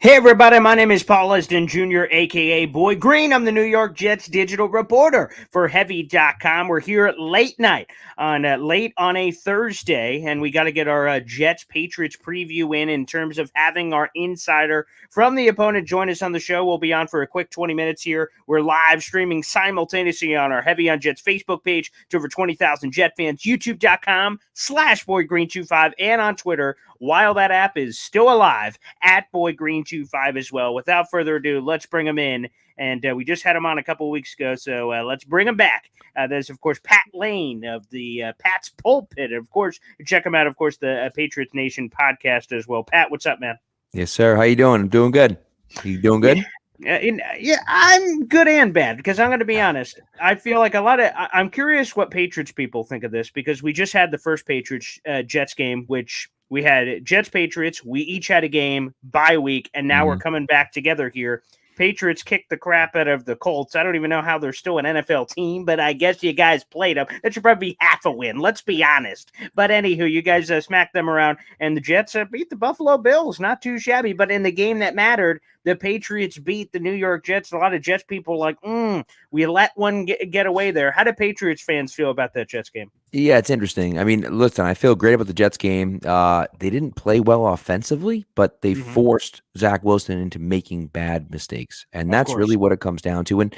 Hey everybody, my name is Paul Esden Jr., aka Boy Green. I'm the New York Jets digital reporter for Heavy.com. We're here at late night late on a Thursday, and we got to get our Jets Patriots preview in terms of having our insider from the opponent join us on the show. We'll be on for a quick 20 minutes here. We're live streaming simultaneously on our Heavy on Jets Facebook page to over 20,000 Jet fans, youtube.com/BoyGreen25, and on Twitter, while that app is still alive, at BoyGreen25 as well. Without further ado, let's bring him in. And we just had him on a couple weeks ago, so let's bring him back. There's, of course, Pat Lane of the Pat's Pulpit. And of course, check him out, of course, the Patriots Nation podcast as well. Pat, what's up, man? Yes, sir. How you doing? I'm doing good. You doing good? Yeah, I'm good and bad, because I'm going to be honest. I feel like I'm curious what Patriots people think of this, because we just had the first Patriots Jets game, which we had Jets Patriots. We each had a game bye week, and now we're coming back together here. Patriots kicked the crap out of the Colts. I don't even know how they're still an NFL team, but I guess you guys played them. That should probably be half a win. Let's be honest. But anywho, you guys smacked them around, and the Jets beat the Buffalo Bills. Not too shabby, but in the game that mattered, the Patriots beat the New York Jets. A lot of Jets people are like, we let one get away there. How do Patriots fans feel about that Jets game? Yeah, it's interesting. I mean, listen, I feel great about the Jets game. They didn't play well offensively, but they forced Zach Wilson into making bad mistakes. And that's really what it comes down to. And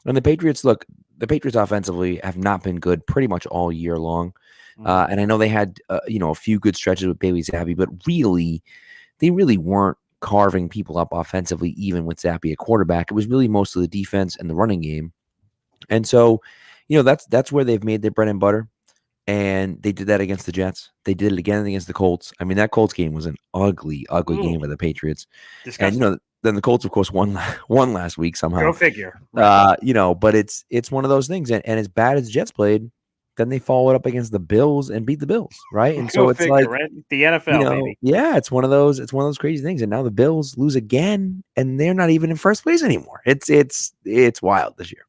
the Patriots, the Patriots offensively have not been good pretty much all year long. And I know they had, a few good stretches with Bailey Zappi, but they really weren't carving people up offensively, even with Zappi at quarterback. It was really most of the defense and the running game. And so, that's where they've made their bread and butter. And they did that against the Jets. They did it again against the Colts. I mean, that Colts game was an ugly game for the Patriots. Disgusting. And, then the Colts, of course, won last week somehow. Go figure. Right. But it's one of those things. And as bad as the Jets played, then they followed up against the Bills and beat the Bills, right? And so it's figure, like, right? The NFL, baby. Yeah, it's one of those crazy things. And now the Bills lose again, and they're not even in first place anymore. It's wild this year.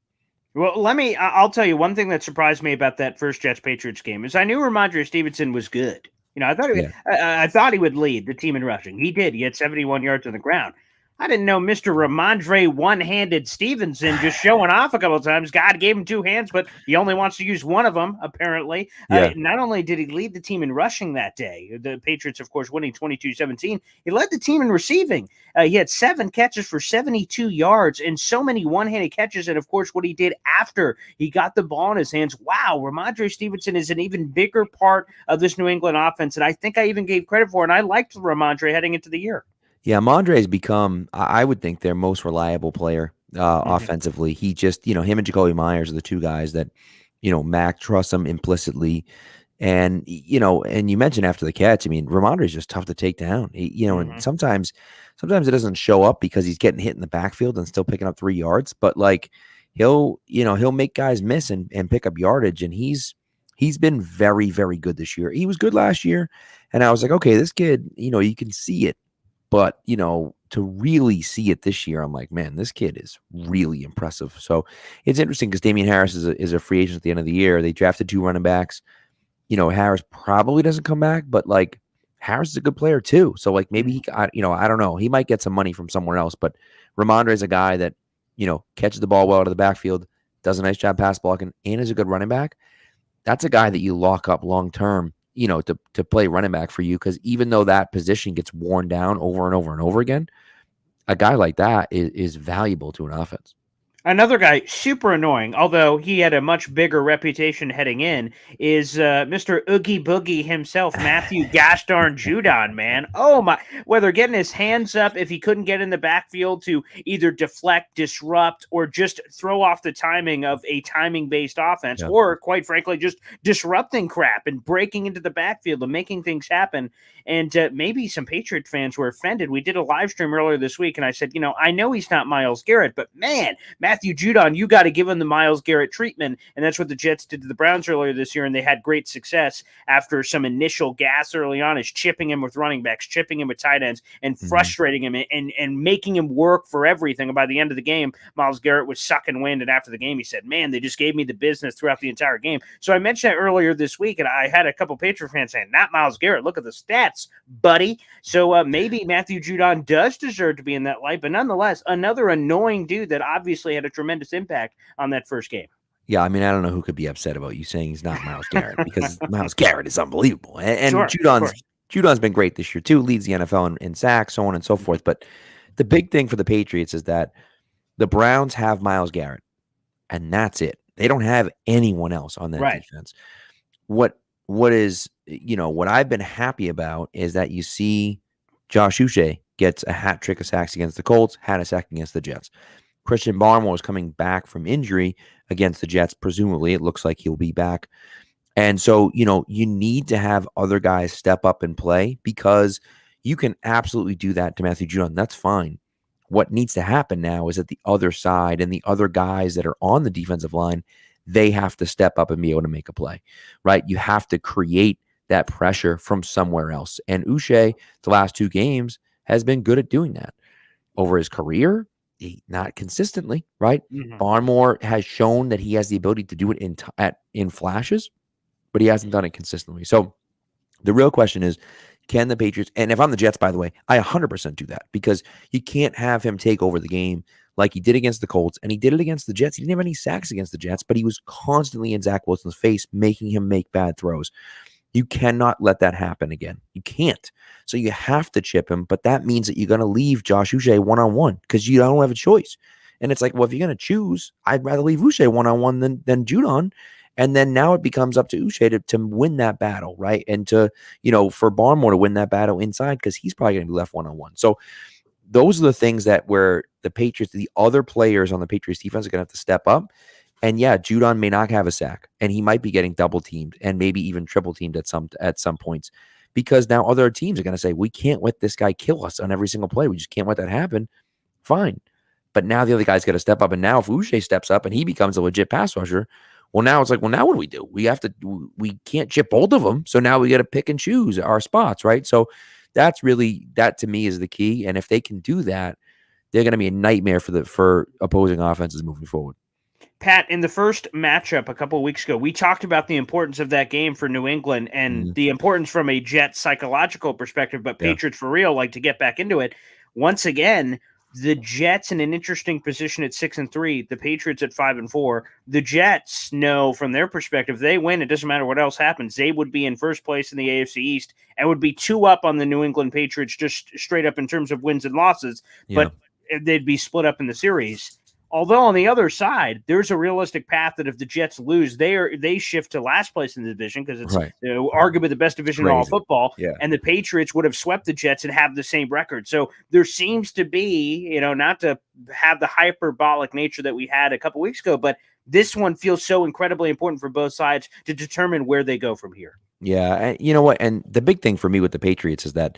Well, I'll tell you one thing that surprised me about that first Jets-Patriots game is I knew Ramondre Stevenson was good. I thought he would lead the team in rushing. He did. He had 71 yards on the ground. I didn't know Mr. Ramondre one-handed Stevenson just showing off a couple of times. God gave him two hands, but he only wants to use one of them, apparently. Yeah. Not only did he lead the team in rushing that day, the Patriots, of course, winning 22-17, he led the team in receiving. He had 7 catches for 72 yards and so many one-handed catches. And, of course, what he did after he got the ball in his hands. Wow, Ramondre Stevenson is an even bigger part of this New England offense, and I think I even gave credit for it, and I liked Ramondre heading into the year. Yeah, Mondre has become, I would think, their most reliable player offensively. He just, him and Jacoby Myers are the two guys that, Mac trusts him implicitly. And, and you mentioned after the catch, I mean, Ramondre is just tough to take down. And sometimes it doesn't show up because he's getting hit in the backfield and still picking up 3 yards. But like he'll make guys miss and pick up yardage. And he's been very, very good this year. He was good last year. And I was like, okay, this kid, you can see it. But, to really see it this year, I'm like, man, this kid is really impressive. So it's interesting because Damian Harris is a free agent at the end of the year. They drafted 2 running backs. Harris probably doesn't come back, but like Harris is a good player too. So like maybe I don't know. He might get some money from somewhere else, but Ramondre is a guy that, catches the ball well out of the backfield, does a nice job pass blocking, and is a good running back. That's a guy that you lock up long term, to play running back for you, because even though that position gets worn down over and over and over again, a guy like that is valuable to an offense. Another guy, super annoying, although he had a much bigger reputation heading in, is Mr. Oogie Boogie himself, Matthew Gosh darn Judon, man. Oh, my. Whether getting his hands up if he couldn't get in the backfield to either deflect, disrupt, or just throw off the timing of a timing-based offense, or, quite frankly, just disrupting crap and breaking into the backfield and making things happen. And maybe some Patriot fans were offended. We did a live stream earlier this week, and I said, I know he's not Myles Garrett, but, man, Matthew Matthew Judon, you got to give him the Myles Garrett treatment. And that's what the Jets did to the Browns earlier this year. And they had great success after some initial gas early on, is chipping him with running backs, chipping him with tight ends, and frustrating him and making him work for everything. And by the end of the game, Myles Garrett was sucking wind. And after the game, he said, man, they just gave me the business throughout the entire game. So I mentioned that earlier this week, and I had a couple Patriot fans saying, not Myles Garrett, look at the stats, buddy. So maybe Matthew Judon does deserve to be in that light, but nonetheless, another annoying dude that obviously had a tremendous impact on that first game. Yeah, I mean, I don't know who could be upset about you saying he's not Myles Garrett, because Myles Garrett is unbelievable. And Sure, Judon's been great this year too, leads the NFL in sacks, so on and so forth. But the big thing for the Patriots is that the Browns have Myles Garrett, and that's it. They don't have anyone else on that defense. What is, what I've been happy about is that you see Josh Uche gets a hat trick of sacks against the Colts, had a sack against the Jets. Christian Barmore is coming back from injury against the Jets. Presumably, it looks like he'll be back. And so, you need to have other guys step up and play, because you can absolutely do that to Matthew Judon. That's fine. What needs to happen now is that the other side and the other guys that are on the defensive line, they have to step up and be able to make a play, right? You have to create that pressure from somewhere else. And Uche, the last 2 games, has been good at doing that. Over his career, not consistently, right? Barmore has shown that he has the ability to do it in flashes, but he hasn't done it consistently. So the real question is, can the Patriots, and if I'm the Jets, by the way, I 100% do that, because you can't have him take over the game like he did against the Colts, and he did it against the Jets. He didn't have any sacks against the Jets, but he was constantly in Zach Wilson's face, making him make bad throws. You cannot let that happen again. You can't. So you have to chip him, but that means that you're going to leave Josh Uche one-on-one, because you don't have a choice. And it's like, well, if you're going to choose, I'd rather leave Uche one-on-one than Judon. And then now it becomes up to Uche to win that battle, right? And to, for Barmore to win that battle inside, because he's probably going to be left one-on-one. So those are the things that where the Patriots, the other players on the Patriots defense, are going to have to step up. And yeah, Judon may not have a sack, and he might be getting double teamed and maybe even triple teamed at some points, because now other teams are going to say, we can't let this guy kill us on every single play. We just can't let that happen. Fine. But now the other guy's got to step up. And now if Uche steps up and he becomes a legit pass rusher, well, now it's like, well, now what do we do? We can't chip both of them. So now we got to pick and choose our spots, right? So that to me is the key. And if they can do that, they're going to be a nightmare for opposing offenses moving forward. Pat, in the first matchup a couple of weeks ago, we talked about the importance of that game for New England and the importance from a Jet psychological perspective, but Patriots for real, like, to get back into it. Once again, the Jets in an interesting position at 6-3, the Patriots at 5-4. The Jets know from their perspective, they win, it doesn't matter what else happens. They would be in first place in the AFC East and would be 2 up on the New England Patriots, just straight up in terms of wins and losses, but they'd be split up in the series. Although on the other side, there's a realistic path that if the Jets lose, they shift to last place in the division, because it's arguably the best division in all football. And the Patriots would have swept the Jets and have the same record. So there seems to be, not to have the hyperbolic nature that we had a couple weeks ago, but this one feels so incredibly important for both sides to determine where they go from here. Yeah, and you know what? And the big thing for me with the Patriots is that,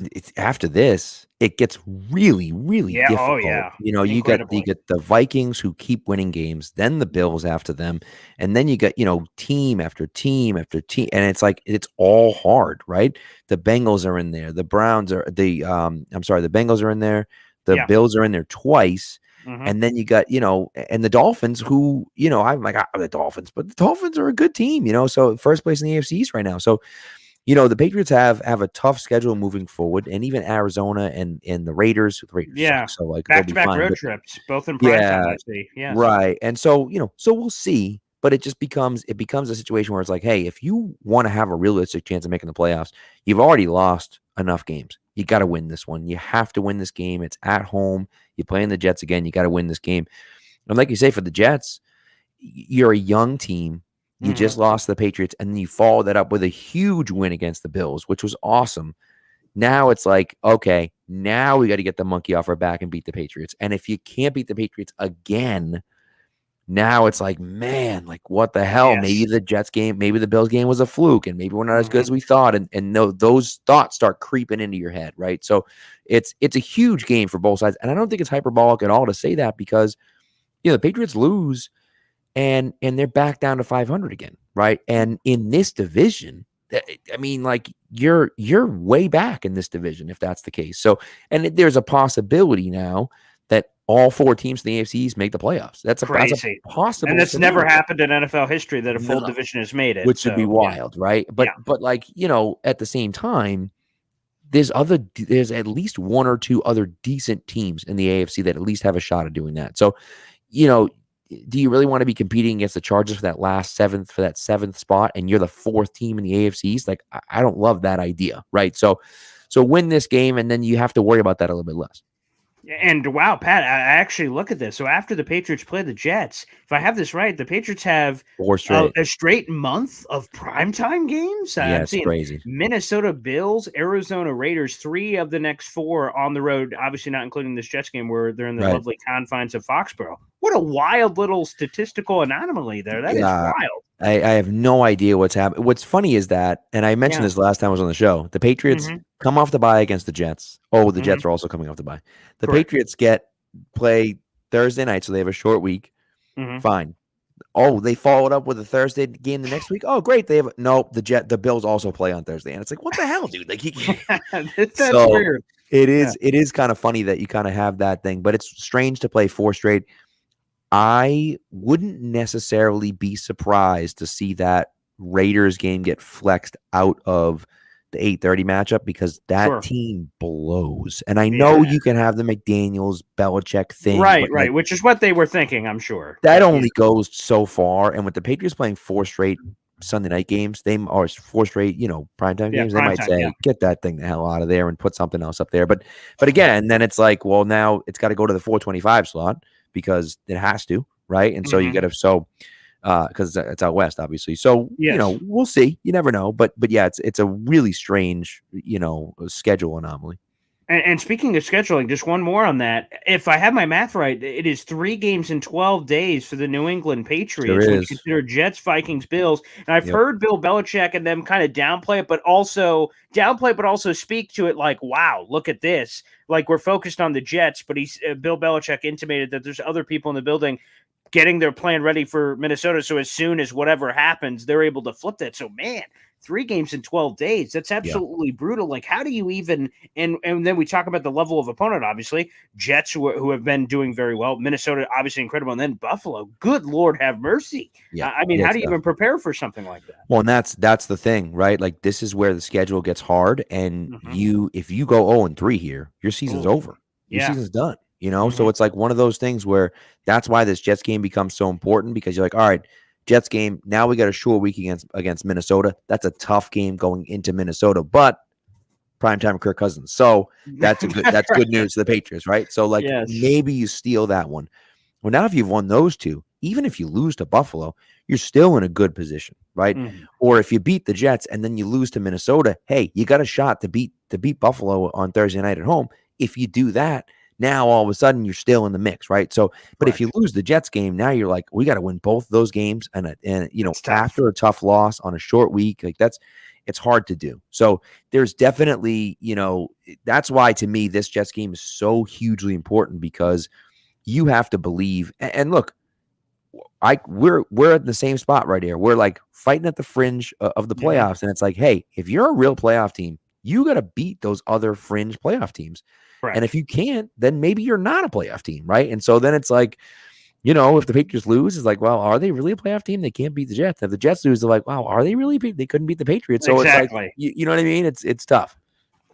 it's after this, it gets really, really difficult. Oh, yeah. You get the Vikings, who keep winning games, then the Bills after them, and then you get, team after team after team, and it's like, it's all hard, right? The Bengals are in there, the Bengals are in there, the Bills are in there twice. And then you got, and the Dolphins, who, I'm like, the Dolphins, but the Dolphins are a good team, so first place in the AFC East right now. So, the Patriots have a tough schedule moving forward, and even Arizona and the Raiders. Suck, so like back-to-back road trips, both in prime time, I see. Yeah, right. And so so we'll see, but it becomes a situation where it's like, hey, if you want to have a realistic chance of making the playoffs, you've already lost enough games. You got to win this one. You have to win this game. It's at home. You're playing the Jets again. You got to win this game. And like you say, for the Jets, you're a young team. You just lost the Patriots, and then you follow that up with a huge win against the Bills, which was awesome. Now it's like, okay, now we got to get the monkey off our back and beat the Patriots. And if you can't beat the Patriots again, Now it's like, man, like what the hell? Maybe Yes. the Jets game, maybe the Bills game was a fluke, and maybe we're not as good Mhm. as we thought. And no, those thoughts start creeping into your head, right? So it's a huge game for both sides. And I don't think it's hyperbolic at all to say that because the Patriots lose and they're back down to 500 again, right? And in this division, I mean, like you're way back in this division if that's the case. So, and there's a possibility now that all four teams in the AFC East make the playoffs. That's a Crazy. And possible that's never scenario. happened in NFL history that a full No, division has made it. which would be So, yeah. wild, right? Yeah. But like at the same time, there's at least one or two other decent teams in the AFC that at least have a shot at doing that. So, you know, do you really want to be competing against the Chargers for that seventh spot, and you're the fourth team in the AFC East? Like, I don't love that idea, right? So win this game, and then you have to worry about that a little bit less. And wow, Pat, I actually look at this. So after the Patriots play the Jets, if I have this right, the Patriots have 4 straight. a straight month of primetime games. Yeah, I'm it's seeing crazy. Minnesota Bills, Arizona Raiders, 3 of the next 4 on the road, obviously not including this Jets game where they're in the Right. lovely confines of Foxborough. What a wild little statistical anomaly there. That is Yeah. wild. I have no idea what's happening. What's funny is that, and I mentioned this last time I was on the show, the Patriots come off the bye against the Jets. Oh, the Jets are also coming off the bye. The Correct. Patriots play Thursday night, so they have a short week. Fine. Oh, they followed up with a Thursday game the next week. Oh, great. They have the Bills also play on Thursday, and it's like, what the hell, dude? Like, That's so weird. it is kind of funny that you kind of have that thing, but it's strange to play 4 straight. I wouldn't necessarily be surprised to see that Raiders game get flexed out of the 8:30 matchup because that team blows. And I know you can have the McDaniels Belichick thing, right, but like, which is what they were thinking, I'm sure. that only goes so far. And with the Patriots playing 4 straight Sunday night games, or 4 straight, primetime games, they might say, get that thing the hell out of there and put something else up there. But again, then it's like, well, now it's got to go to the 425 slot because it has to, right? And so you got to because it's out west, obviously. So we'll see. You never know, but yeah, it's a really strange schedule anomaly. And speaking of scheduling, just one more on that. If I have my math right, it is 3 games in 12 days for the New England Patriots, which consider Jets, Vikings, Bills. And I've heard Bill Belichick and them kind of downplay it, but also speak to it like, wow, look at this. Like we're focused on the Jets, but Bill Belichick intimated that there's other people in the building getting their plan ready for Minnesota. So as soon as whatever happens, they're able to flip that. So man, 3 games in 12 days. That's absolutely brutal. Like, how do you even, and then we talk about the level of opponent, obviously. Jets, who have been doing very well. Minnesota, obviously incredible. And then Buffalo. Good Lord, have mercy. Yeah. I mean, how do you even prepare for something like that? Well, and that's the thing, right? Like, this is where the schedule gets hard. And if you go 0-3 here, your season's over. Your season's done. So it's like one of those things where that's why this Jets game becomes so important because you're like, all right, Jets game. Now we got a short week against Minnesota. That's a tough game going into Minnesota, but primetime Kirk Cousins. So that's good news to the Patriots, right? So like maybe you steal that one. Well, now if you've won those two, even if you lose to Buffalo, you're still in a good position, right? Or if you beat the Jets and then you lose to Minnesota, hey, you got a shot to beat Buffalo on Thursday night at home. If you do that, now all of a sudden you're still in the mix, right? So, but if you lose the Jets game, now you're like, we got to win both those games, and after a tough loss on a short week, like it's hard to do. So there's definitely, that's why to me this Jets game is so hugely important because you have to believe. And look, we're at the same spot right here. We're like fighting at the fringe of the playoffs, and it's like, hey, if you're a real playoff team, you got to beat those other fringe playoff teams. And if you can't, then maybe you're not a playoff team, right? And so then it's like, if the Patriots lose, it's like, well, are they really a playoff team? They can't beat the Jets. If the Jets lose, they're like, wow, are they really? They couldn't beat the Patriots. So it's like, you know what I mean? It's tough.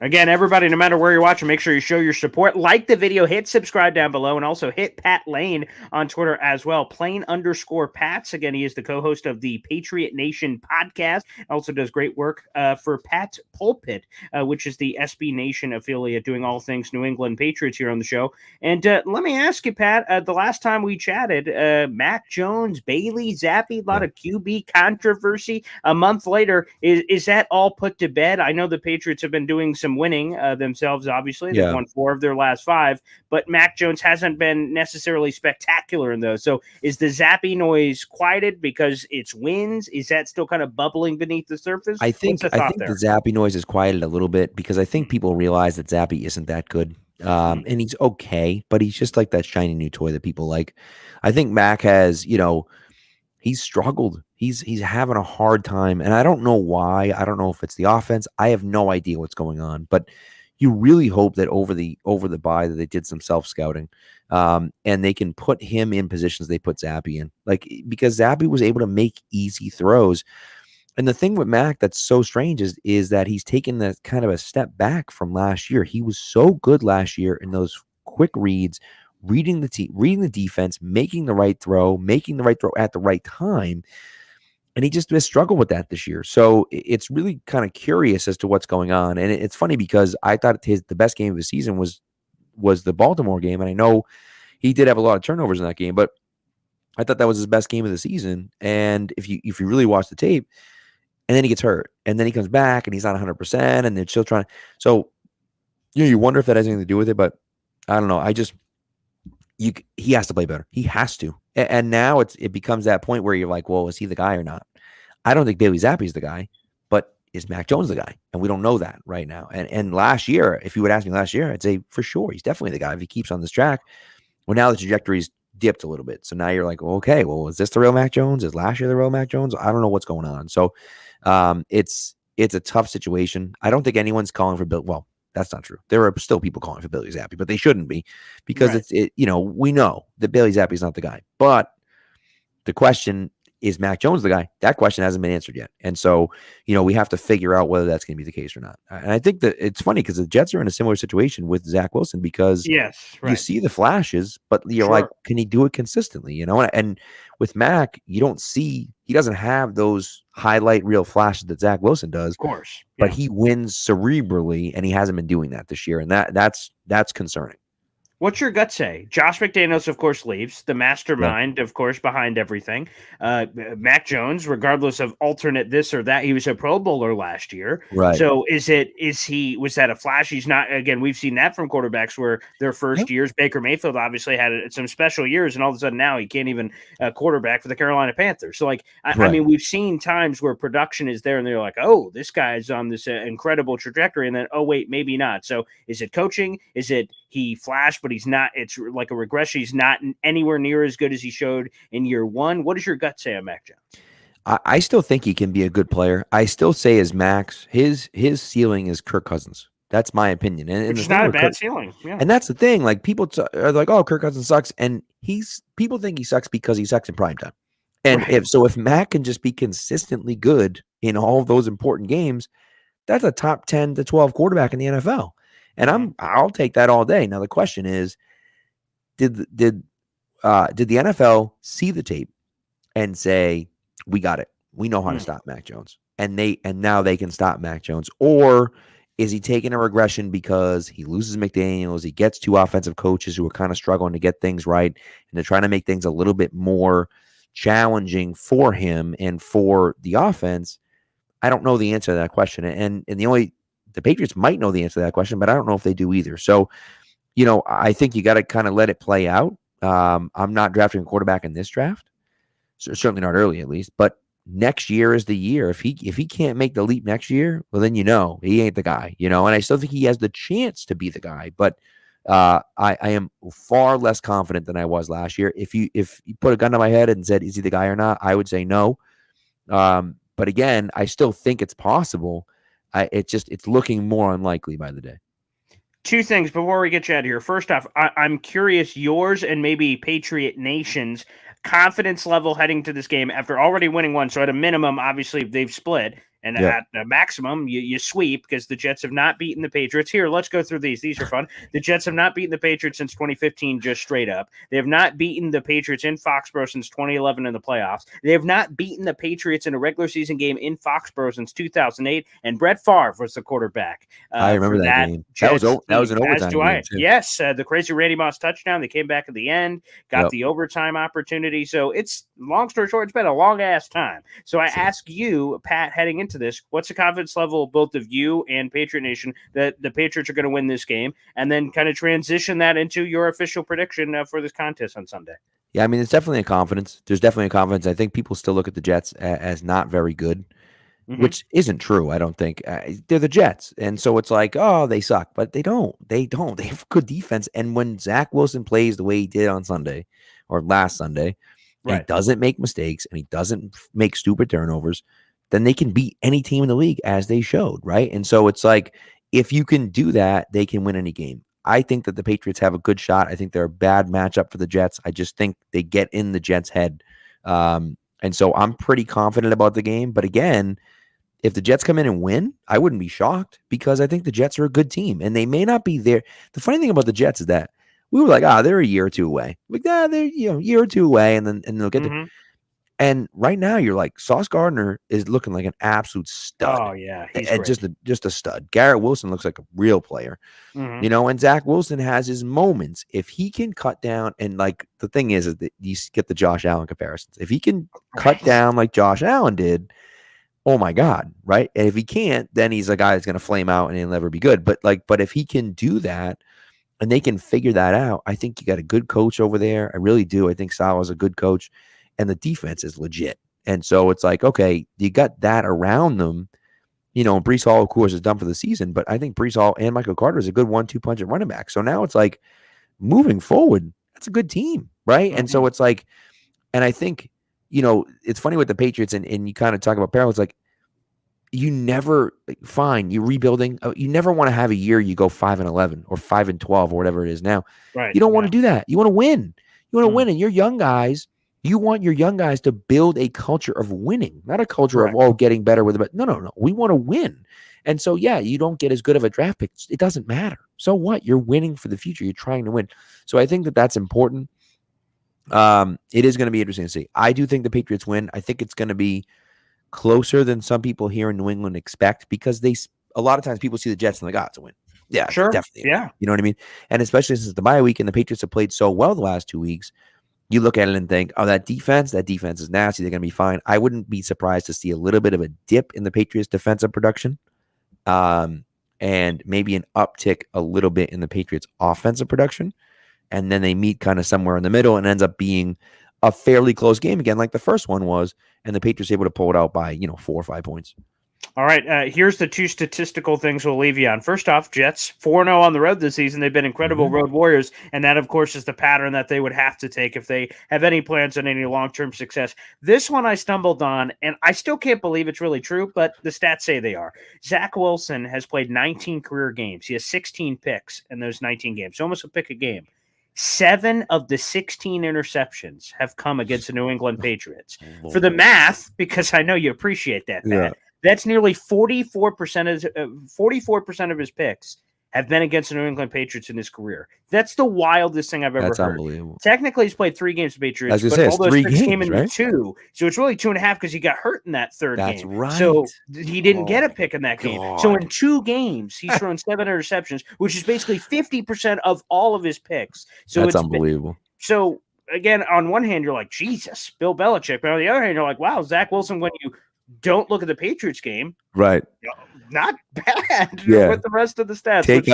Again, everybody, no matter where you're watching, make sure you show your support. Like the video, hit subscribe down below, and also hit Pat Lane on Twitter as well. Plain_Pats. Again, he is the co-host of the Patriot Nation podcast. Also does great work for Pat's Pulpit, which is the SB Nation affiliate doing all things New England Patriots here on the show. And let me ask you, Pat, the last time we chatted, Mac Jones, Bailey, Zappi, a lot of QB controversy. A month later, is that all put to bed? I know the Patriots have been doing some winning themselves, obviously. They've Yeah. won 4 of their last 5, but Mac Jones hasn't been necessarily spectacular in those. So is the Zappy noise quieted because it's wins? Is that still kind of bubbling beneath the surface? I What's think the I thought think the there? Zappy noise is quieted a little bit because I think people realize that Zappy isn't that good. And he's okay, but he's just like that shiny new toy that people like. I think Mac has, he's struggled. He's having a hard time, and I don't know why. I don't know if it's the offense. I have no idea what's going on, but you really hope that over the bye that they did some self scouting, and they can put him in positions they put Zappy in, like because Zappy was able to make easy throws. And the thing with Mac that's so strange is that he's taken that kind of a step back from last year. He was so good last year in those quick reads, reading the reading the defense, making the right throw at the right time, and he just has struggled with that this year. So it's really kind of curious as to what's going on. And it's funny because I thought the best game of the season was the Baltimore game, and I know he did have a lot of turnovers in that game, but I thought that was his best game of the season. And if you really watch the tape, and then he gets hurt, and then he comes back, and he's not 100%, and they're still trying. So you wonder if that has anything to do with it, but I don't know. He has to play better. He has to, and now it becomes that point where you're like, well, is he the guy or not? I don't think Bailey Zappi's the guy, but is Mac Jones the guy? And we don't know that right now. And last year, if you would ask me last year, I'd say for sure he's definitely the guy if he keeps on this track. Well, now the trajectory's dipped a little bit. So now you're like, well, okay, well, is this the real Mac Jones? Is last year the real Mac Jones? I don't know what's going on. So it's a tough situation. I don't think anyone's calling for Bill. Well, that's not true. There are still people calling for Bailey Zappi, but they shouldn't be because Right. we know that Bailey Zappi is not the guy. But the question is Mac Jones the guy? That question hasn't been answered yet. And so, we have to figure out whether that's going to be the case or not. And I think that it's funny because the Jets are in a similar situation with Zach Wilson because Yes, you right. see the flashes, but you're like, Sure. can he do it consistently? And with Mac, he doesn't have those highlight reel flashes that Zach Wilson does, Of course. but Yeah. he wins cerebrally, and he hasn't been doing that this year. And that's concerning. What's your gut say? Josh McDaniels, of course, leaves. The Yeah. mastermind, of course, behind everything. Mac Jones, regardless of alternate this or that, he was a Pro Bowler last year. Right. So was that a flash? He's not, again, we've seen that from quarterbacks where their first years, Baker Mayfield obviously had some special years, and all of a sudden now he can't even quarterback for the Carolina Panthers. So, I mean, we've seen times where production is there and they're like, oh, this guy's on this incredible trajectory. And then, oh, wait, maybe not. So is it coaching? Is it he flashed, but he's not? It's like a regression. He's not anywhere near as good as he showed in year one. What does your gut say on Mac Jones? I still think he can be a good player. I still say his max, his ceiling is Kirk Cousins. That's my opinion. And Which the is thing not a with Kirk, bad ceiling. Yeah. and that's the thing. Like people are like, "Oh, Kirk Cousins sucks," and people think he sucks because he sucks in primetime. And Right. if Mac can just be consistently good in all of those important games, that's a top 10 to 12 quarterback in the NFL. And I'll take that all day. Now the question is, did the NFL see the tape and say, we got it. We know how to stop Mac Jones. And now they can stop Mac Jones. Or is he taking a regression because he loses McDaniels? He gets 2 offensive coaches who are kind of struggling to get things right, and they're trying to make things a little bit more challenging for him and for the offense. I don't know the answer to that question. And the Patriots might know the answer to that question, but I don't know if they do either. So, I think you got to kind of let it play out. I'm not drafting a quarterback in this draft. Certainly not early, at least. But next year is the year. If he can't make the leap next year, well, then he ain't the guy. And I still think he has the chance to be the guy. But I am far less confident than I was last year. If you put a gun to my head and said, is he the guy or not? I would say no. But again, I still think it's possible. It's looking more unlikely by the day. 2 things before we get you out of here. First off, I'm curious yours and maybe Patriot Nation's confidence level heading to this game after already winning one. So at a minimum, obviously they've split. And Yeah. at the maximum, you sweep because the Jets have not beaten the Patriots. Here, let's go through these. These are fun. The Jets have not beaten the Patriots since 2015, just straight up. They have not beaten the Patriots in Foxborough since 2011 in the playoffs. They have not beaten the Patriots in a regular season game in Foxborough since 2008. And Brett Favre was the quarterback I remember for that that game. That Jets was team. an As overtime do game I. too. Yes, the crazy Randy Moss touchdown. They came back at the end, got Yep. the overtime opportunity. So it's, long story short, it's been a long ass time. So I ask you, Pat, heading into to this. What's the confidence level of both of you and Patriot Nation that the Patriots are going to win this game? And then kind of transition that into your official prediction for this contest on Sunday. Yeah, I mean, it's definitely a confidence. There's definitely a confidence. I think people still look at the Jets as not very good, which isn't true. I don't think they're the Jets, and so it's like, oh, they suck, but they don't. They don't. They have good defense. And when Zach Wilson plays the way he did on Sunday or last Sunday, and he doesn't make mistakes and he doesn't make stupid turnovers, then they can beat any team in the league as they showed, right? And so it's like, if you can do that, they can win any game. I think that the Patriots have a good shot. I think they're a bad matchup for the Jets. I just think they get in the Jets' head. And so I'm pretty confident about the game. But again, if the Jets come in and win, I wouldn't be shocked because I think the Jets are a good team and they may not be there. The funny thing about the Jets is that we were like, they're a year or two away. Like, they're a year or two away, and they'll get there. And right now, you're like, Sauce Gardner is looking like an absolute stud. Oh yeah, he's just a stud. Garrett Wilson looks like a real player, and Zach Wilson has his moments. If he can cut down, and like the thing is that you get the Josh Allen comparisons. If he can cut down like Josh Allen did, oh my God, right? And if he can't, then he's a guy that's going to flame out and he'll never be good. But if he can do that, and they can figure that out, I think you got a good coach over there. I really do. I think Salah's a good coach. And the defense is legit. And so it's like, okay, you got that around them. Breece Hall, of course, is done for the season, but I think Breece Hall and Michael Carter is a good 1-2 punch at running back. So now it's like, moving forward, that's a good team, right? And so it's like, and I think, it's funny with the Patriots, and you kind of talk about parallels, like, you never you're rebuilding. You never want to have a year you go 5-11 or 5-12 or whatever it is now. Right. You don't want to do that. You want to win. You want to win, and your young guys. You want your young guys to build a culture of winning, not a culture of getting better with it. No. We want to win. And so, yeah, you don't get as good of a draft pick. It doesn't matter. So what? You're winning for the future. You're trying to win. So I think that that's important. It is going to be interesting to see. I do think the Patriots win. I think it's going to be closer than some people here in New England expect, because a lot of times people see the Jets and like, it's a win. Yeah, sure. Definitely. Yeah. You know what I mean? And especially since the bye week and the Patriots have played so well the last 2 weeks, you look at it and think, that defense is nasty. They're going to be fine. I wouldn't be surprised to see a little bit of a dip in the Patriots defensive production, and maybe an uptick a little bit in the Patriots offensive production. And then they meet kind of somewhere in the middle and ends up being a fairly close game again, like the first one was, and the Patriots able to pull it out by 4 or 5 points. All right, here's the two statistical things we'll leave you on. First off, Jets 4-0 on the road this season. They've been incredible road warriors, and that, of course, is the pattern that they would have to take if they have any plans on any long-term success. This one I stumbled on, and I still can't believe it's really true, but the stats say they are. Zach Wilson has played 19 career games. He has 16 picks in those 19 games, almost a pick a game. 7 of the 16 interceptions have come against the New England Patriots. For the math, because I know you appreciate that, Pat, that's nearly 44% of his picks have been against the New England Patriots in his career. That's the wildest thing I've ever heard. Unbelievable. Technically, he's played 3 games with Patriots, but all those 3 games came in right? 2. So it's really 2.5 because he got hurt in that third game. That's right. So he didn't get a pick in that game. So in 2 games, he's thrown 7 interceptions, which is basically 50% of all of his picks. So that's unbelievable. So again, on one hand, you're like, Jesus, Bill Belichick. But on the other hand, you're like, wow, Zach Wilson, when you don't look at the Patriots game, right? Not bad. With the rest of the stats. Take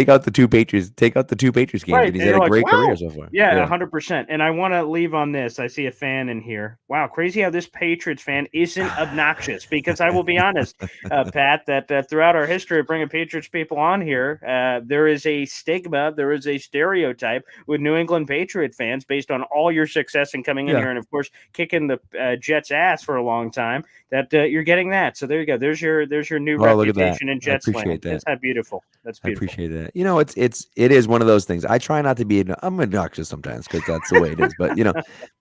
out the 2 Patriots. Take out the 2 Patriots games. Right. And he's had a great career so far. Yeah, 100%. And I want to leave on this. I see a fan in here. Wow, crazy how this Patriots fan isn't obnoxious. Because I will be honest, Pat, that throughout our history of bringing Patriots people on here, there is a stigma, there is a stereotype with New England Patriot fans based on all your success in coming in here and, of course, kicking the Jets' ass for a long time. That you're getting that. So there you go. There's your new reputation in Jets land. That's beautiful. That's beautiful. I appreciate that. It is one of those things. I try not to be. I'm obnoxious sometimes because that's the way it is.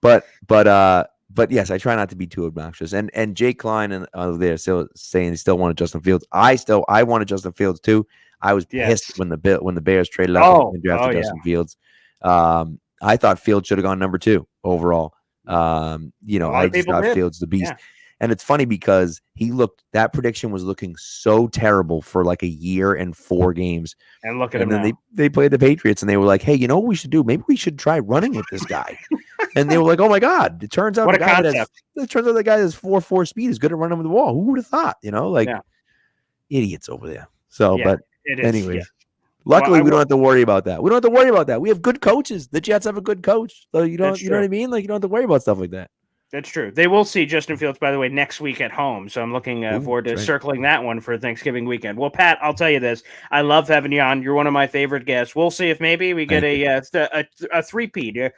But yes, I try not to be too obnoxious. And Jake Klein and they're still saying he still wanted Justin Fields. I wanted Justin Fields too. I was pissed when the Bears traded up and drafted Justin Fields. I thought Fields should have gone number 2 overall. I just thought Fields the beast. Yeah. And it's funny because that prediction was looking so terrible for like a year and 4 games. And look at And him then now. they played the Patriots and they were like, hey, you know what we should do? Maybe we should try running with this guy. And they were like, oh my God, it turns out What the a guy concept. that has 4.4 speed is good at running with the wall. Who would have thought? Like Yeah. idiots over there. So, Yeah, but it is. Yeah. anyways, Well, luckily we don't have to worry about that. We don't have to worry about that. We have good coaches. The Jets have a good coach. So you know what I mean? Like you don't have to worry about stuff like that. That's true. They will see Justin Fields, by the way, next week at home. So I'm looking forward to circling that one for Thanksgiving weekend. Well, Pat, I'll tell you this. I love having you on. You're one of my favorite guests. We'll see if maybe we get a three-peat, That'd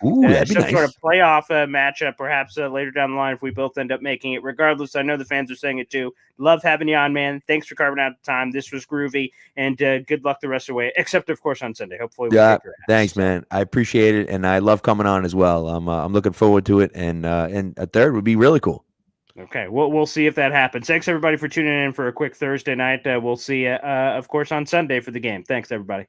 be some nice. sort of playoff matchup, perhaps later down the line if we both end up making it. Regardless, I know the fans are saying it too. Love having you on, man. Thanks for carving out the time. This was groovy, and good luck the rest of the way, except, of course, on Sunday. Hopefully we'll kick your ass. Thanks, man. I appreciate it, and I love coming on as well. I'm looking forward to it, and a third would be really cool. Okay, we'll see if that happens. Thanks, everybody, for tuning in for a quick Thursday night. We'll see you, of course, on Sunday for the game. Thanks, everybody.